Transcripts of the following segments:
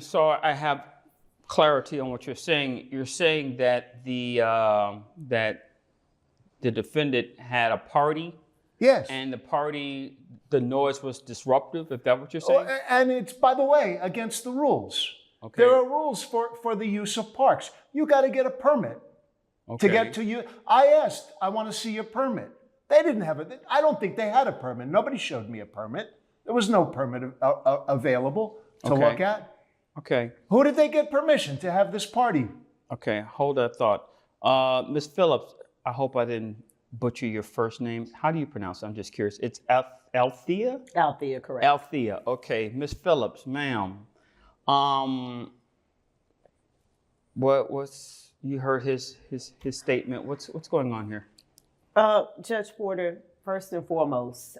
So I have clarity on what you're saying. You're saying that the defendant had a party. Yes. And the party, the noise was disruptive. Is that what you're saying? And it's, by the way, against the rules. Okay. There are rules for the use of parks. You got to get a permit to get to you. I asked, I want to see your permit. They didn't have it. I don't think they had a permit. Nobody showed me a permit. There was no permit available to look at. Okay. Who did they get permission to have this party? Okay, hold that thought. Ms. Phillips, I hope I didn't butcher your first name. How do you pronounce it? I'm just curious. It's Althia? Althia, correct. Althia, okay. Ms. Phillips, ma'am. What's you heard his statement. What's going on here? Judge Porter, first and foremost,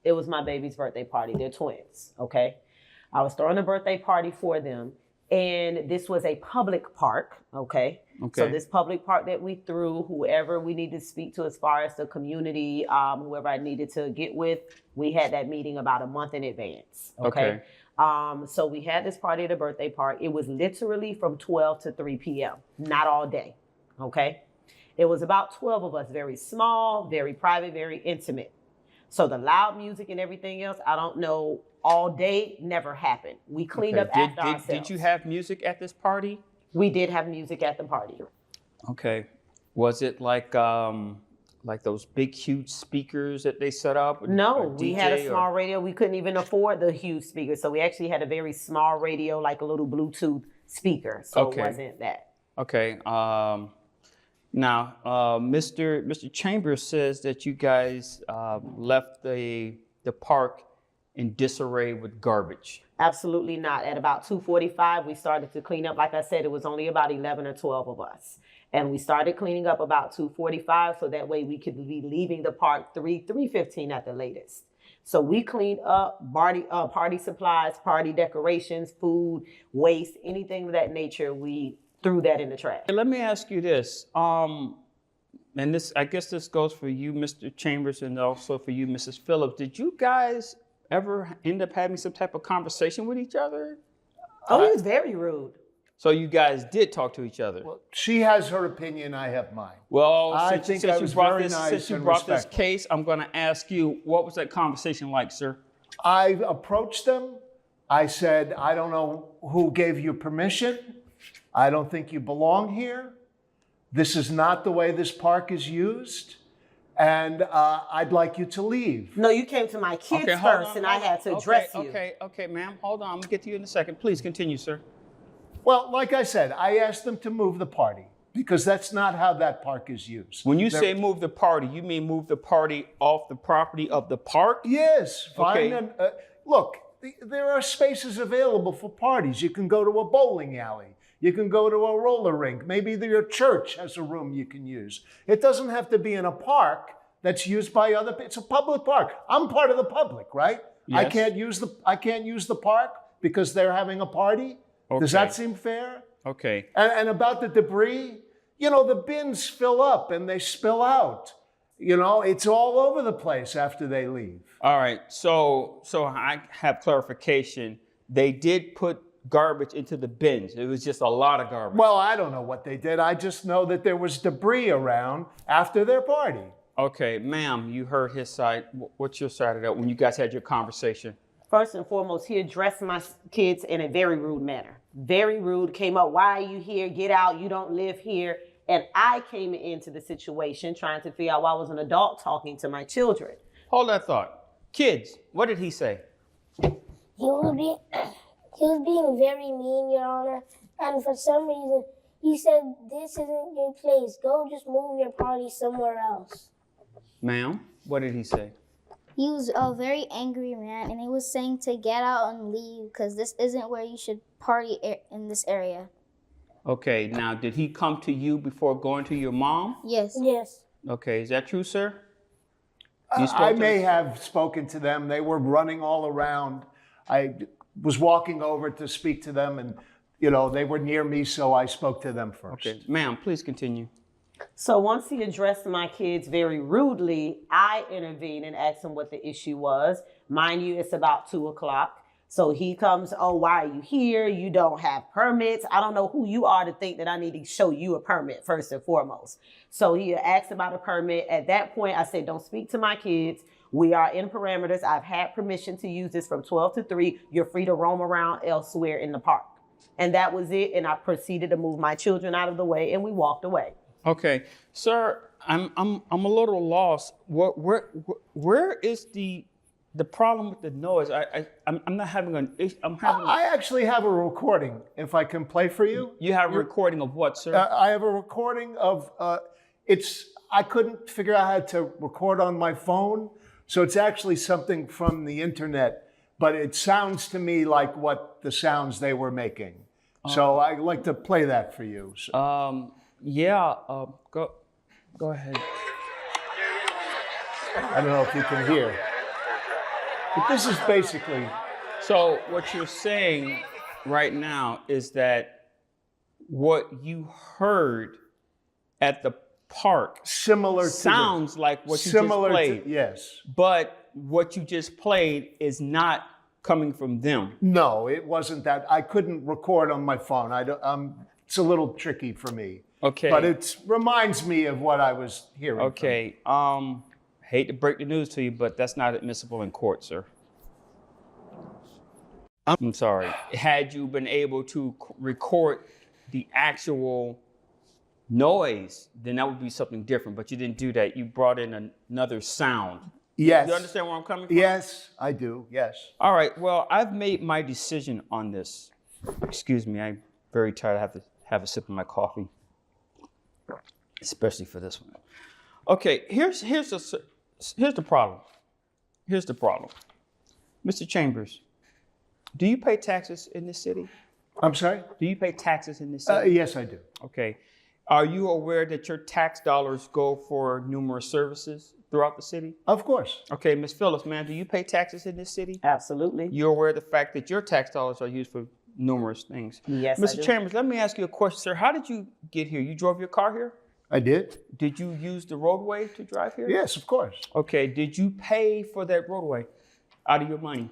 it was my baby's birthday party. They're twins, okay? I was throwing a birthday party for them, and this was a public park, okay? So this public park that we threw, whoever we needed to speak to as far as the community, whoever I needed to get with, we had that meeting about a month in advance, okay? So we had this party at a birthday park. It was literally from 12 to 3 p.m., not all day, okay? It was about 12 of us, very small, very private, very intimate. So the loud music and everything else, I don't know, all day never happened. We cleaned up after ourselves. Did you have music at this party? We did have music at the party. Okay. Was it like those big, huge speakers that they set up? No, we had a small radio. We couldn't even afford the huge speakers. So we actually had a very small radio, like a little Bluetooth speaker. So it wasn't that. Okay. Now, Mr. Chambers says that you guys left the park in disarray with garbage. Absolutely not. At about 2:45, we started to clean up. Like I said, it was only about 11 or 12 of us. And we started cleaning up about 2:45, so that way we could be leaving the park 3:15 at the latest. So we cleaned up party supplies, party decorations, food, waste, anything of that nature. We threw that in the trash. Let me ask you this. And this, I guess this goes for you, Mr. Chambers, and also for you, Mrs. Phillips. Did you guys ever end up having some type of conversation with each other? Oh, he was very rude. So you guys did talk to each other? Well, she has her opinion, I have mine. Well, I think I was very nice since you and brought this respectful. case, I'm going to ask you, what was that conversation like, sir? I approached them. I said, I don't know who gave you permission. I don't think you belong here. This is not the way this park is used. And I'd like you to leave. No, you came to my kids first, and I had to address you. Okay, ma'am, hold on. I'm going to get to you in a second. Please continue, sir. Well, like I said, I asked them to move the party because that's not how that park is used. When you say move the party, you mean move the party off the property of the park? Yes, fine. Okay. And, look, there are spaces available for parties. You can go to a bowling alley. You can go to a roller rink. Maybe your church has a room you can use. It doesn't have to be in a park that's used by other people. It's a public park. I'm part of the public, right? Yes. I can't use the park because they're having a party. Okay. Does that seem fair? Okay. And about the debris, the bins fill up and they spill out. It's all over the place after they leave. All right. So I have clarification. They did put garbage into the bins. It was just a lot of garbage. Well, I don't know what they did. I just know that there was debris around after their party. Okay, ma'am, you heard his side. What's your side of that when you guys had your conversation? First and foremost, he addressed my kids in a very rude manner. Very rude. Came up, why are you here? Get out. You don't live here. And I came into the situation trying to figure out why I was an adult talking to my children. Hold that thought. Kids, what did he say? He was being very mean, Your Honor. And for some reason, he said, this isn't your place. Go just move your party somewhere else. Ma'am, what did he say? He was a very angry man, and he was saying to get out and leave because this isn't where you should party in this area. Okay, now did he come to you before going to your mom? Yes. Yes. Okay, is that true, sir? I may have spoken to them. They were running all around. I was walking over to speak to them, and they were near me, so I spoke to them first. Okay, ma'am, please continue. So once he addressed my kids very rudely, I intervened and asked him what the issue was. Mind you, it's about 2 o'clock. So he comes, oh, why are you here? You don't have permits. I don't know who you are to think that I need to show you a permit first and foremost. So he asked about a permit. At that point, I said, don't speak to my kids. We are in parameters. I've had permission to use this from 12 to 3. You're free to roam around elsewhere in the park. And that was it. And I proceeded to move my children out of the way, and we walked away. Okay, sir, I'm a little lost. Where is the problem with the noise? I'm not having an issue. I actually have a recording, if I can play for you. You have a recording of what, sir? I have a recording of, I couldn't figure out how to record on my phone, so it's actually something from the internet, but it sounds to me like what the sounds they were making. So I'd like to play that for you. So. Go ahead. I don't know if you can hear. But this is basically... So what you're saying right now is that what you heard at the park similar sounds like what you just played. Yes. But what you just played is not coming from them. No, it wasn't that. I couldn't record on my phone. It's a little tricky for me. Okay. But it reminds me of what I was hearing. Okay. Hate to break the news to you, but that's not admissible in court, sir. I'm sorry. Had you been able to record the actual noise, then that would be something different. But you didn't do that. You brought in another sound. Yes. You understand where I'm coming from? Yes, I do. Yes. All right. Well, I've made my decision on this. Excuse me. I'm very tired. I have to have a sip of my coffee, especially for this one. Okay. Here's the problem. Here's the problem. Mr. Chambers, do you pay taxes in this city? I'm sorry? Do you pay taxes in this city? Yes, I do. Okay. Are you aware that your tax dollars go for numerous services throughout the city? Of course. Okay, Ms. Phillips, ma'am, do you pay taxes in this city? Absolutely. You're aware of the fact that your tax dollars are used for numerous things. Yes, I Mr. do. Chambers, let me ask you a question, sir. How did you get here? You drove your car here? I did? Did you use the roadway to drive here? Yes, of course. Okay, did you pay for that roadway out of your money?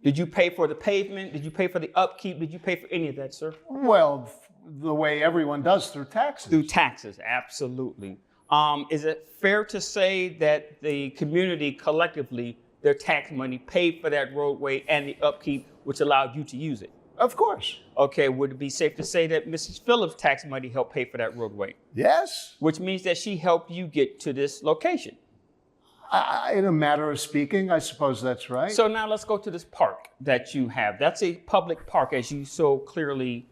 Did you pay for the pavement? Did you pay for the upkeep? Did you pay for any of that, sir? Well, the way everyone does through taxes. Through taxes, absolutely. Is it fair to say that the community collectively, their tax money paid for that roadway and the upkeep, which allowed you to use it? Of course. Okay, would it be safe to say that Mrs. Phillips' tax money helped pay for that roadway? Yes. Which means that she helped you get to this location. In a matter of speaking, I suppose that's right. So now let's go to this park that you have. That's a public park, as you so clearly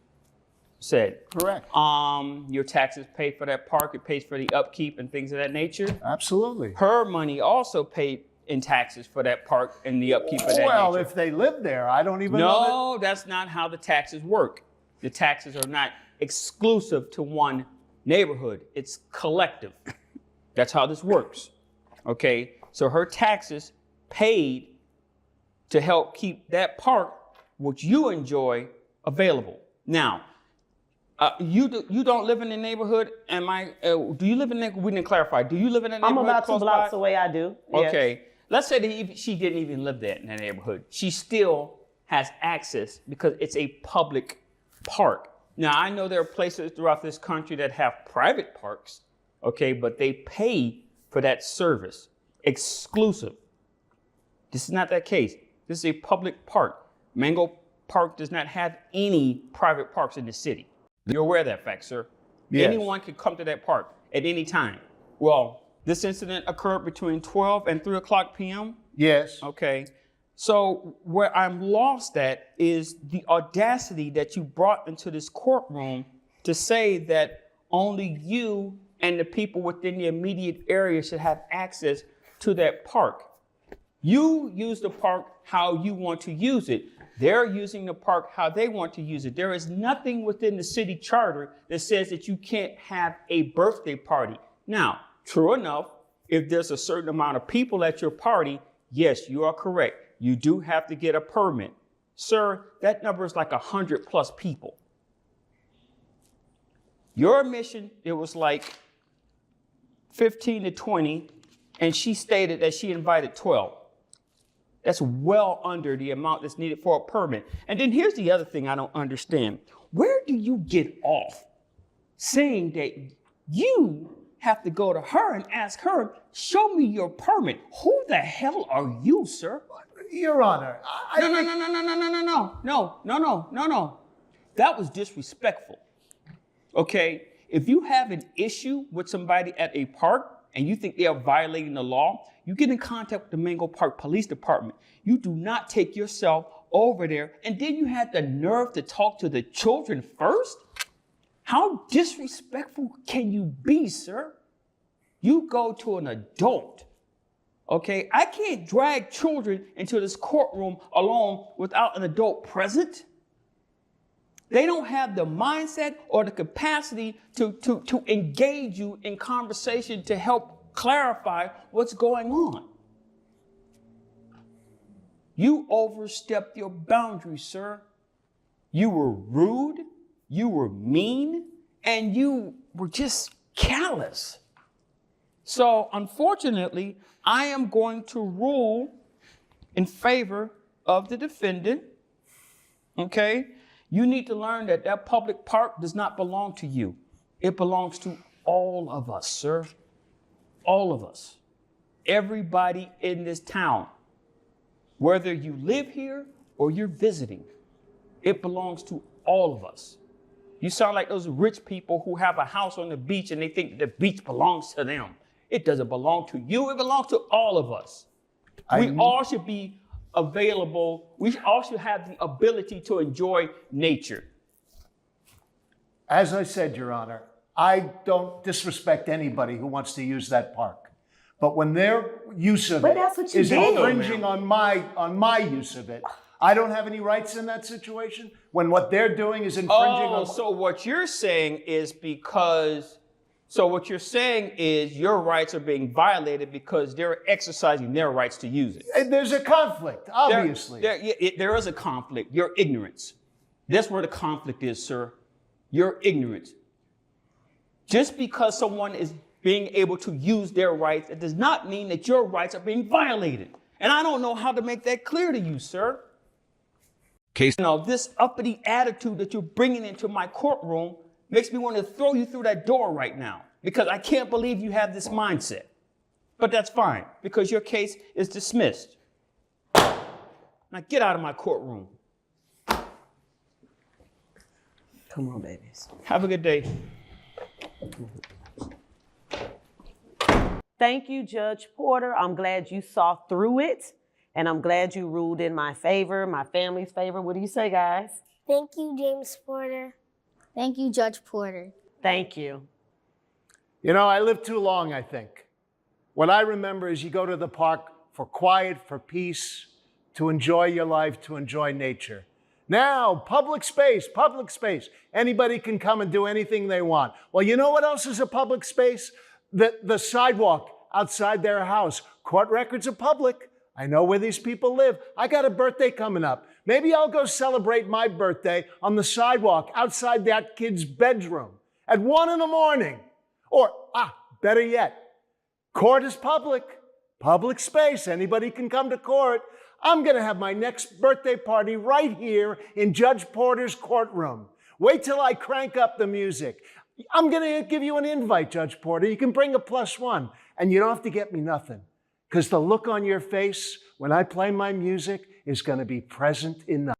said. Correct. Your taxes pay for that park. It pays for the upkeep and things of that nature. Absolutely. Her money also paid in taxes for that park and the upkeep of that nature. Well, if they live there, I don't even know. No, that's not how the taxes work. The taxes are not exclusive to one neighborhood. It's collective. That's how this works. Okay, so her taxes paid to help keep that park, which you enjoy, available. Now, you don't live in the neighborhood. Do you live in the neighborhood? We didn't clarify. Do you live in the neighborhood? I'm about 2 close blocks by? away, I do. Yes. Okay, let's say that she didn't even live there in that neighborhood. She still has access because it's a public park. Now, I know there are places throughout this country that have private parks, okay, but they pay for that service, exclusive. This is not that case. This is a public park. Mango Park does not have any private parks in the city. You're aware of that fact, sir? Yes. Anyone can come to that park at any time. Well, this incident occurred between 12 and 3 o'clock p.m. Yes. Okay. So where I'm lost at is the audacity that you brought into this courtroom to say that only you and the people within the immediate area should have access to that park. You use the park how you want to use it. They're using the park how they want to use it. There is nothing within the city charter that says that you can't have a birthday party. Now, true enough, if there's a certain amount of people at your party, yes, you are correct. You do have to get a permit. Sir, that number is like 100 plus people. Your admission, it was like 15 to 20, and she stated that she invited 12. That's well under the amount that's needed for a permit. And then here's the other thing I don't understand. Where do you get off saying that you have to go to her and ask her, show me your permit? Who the hell are you, sir? Your Honor, No. That was disrespectful. Okay? If you have an issue with somebody at a park and you think they are violating the law, you get in contact with the Mango Park Police Department. You do not take yourself over there, and then you had the nerve to talk to the children first? How disrespectful can you be, sir? You go to an adult, okay? I can't drag children into this courtroom alone without an adult present. They don't have the mindset or the capacity to engage you in conversation to help clarify what's going on. You overstepped your boundaries, sir. You were rude, you were mean, and you were just callous. So, unfortunately, I am going to rule in favor of the defendant, okay? You need to learn that that public park does not belong to you. It belongs to all of us, sir. All of us. Everybody in this town. Whether you live here or you're visiting, it belongs to all of us. You sound like those rich people who have a house on the beach and they think the beach belongs to them. It doesn't belong to you. It belongs to all of us. We all should be available. We all should have the ability to enjoy nature. As I said, Your Honor, I don't disrespect anybody who wants to use that park. But when their use of it that's what you is did. infringing on my use of it, I don't have any rights in that situation. When what they're doing is infringing on... So what you're saying is your rights are being violated because they're exercising their rights to use it. There's a conflict, obviously. There is a conflict. Your ignorance. That's where the conflict is, sir. Your ignorance. Just because someone is being able to use their rights, it does not mean that your rights are being violated. And I don't know how to make that clear to you, sir. Case. You know, this uppity attitude that you're bringing into my courtroom makes me want to throw you through that door right now because I can't believe you have this mindset. But that's fine because your case is dismissed. Now get out of my courtroom. Come on, babies. Have a good day. Thank you, Judge Porter. I'm glad you saw through it, and I'm glad you ruled in my favor, my family's favor. What do you say, guys? Thank you, James Porter. Thank you, Judge Porter. Thank you. You know, I lived too long, I think. What I remember is you go to the park for quiet, for peace, to enjoy your life, to enjoy nature. Now, public space. Anybody can come and do anything they want. Well, you know what else is a public space? The sidewalk outside their house. Court records are public. I know where these people live. I got a birthday coming up. Maybe I'll go celebrate my birthday on the sidewalk outside that kid's bedroom at 1 a.m. Or, better yet, court is public. Public space. Anybody can come to court. I'm going to have my next birthday party right here in Judge Porter's courtroom. Wait till I crank up the music. I'm going to give you an invite, Judge Porter. You can bring a +1, and you don't have to get me nothing. Because the look on your face when I play my music is going to be present enough.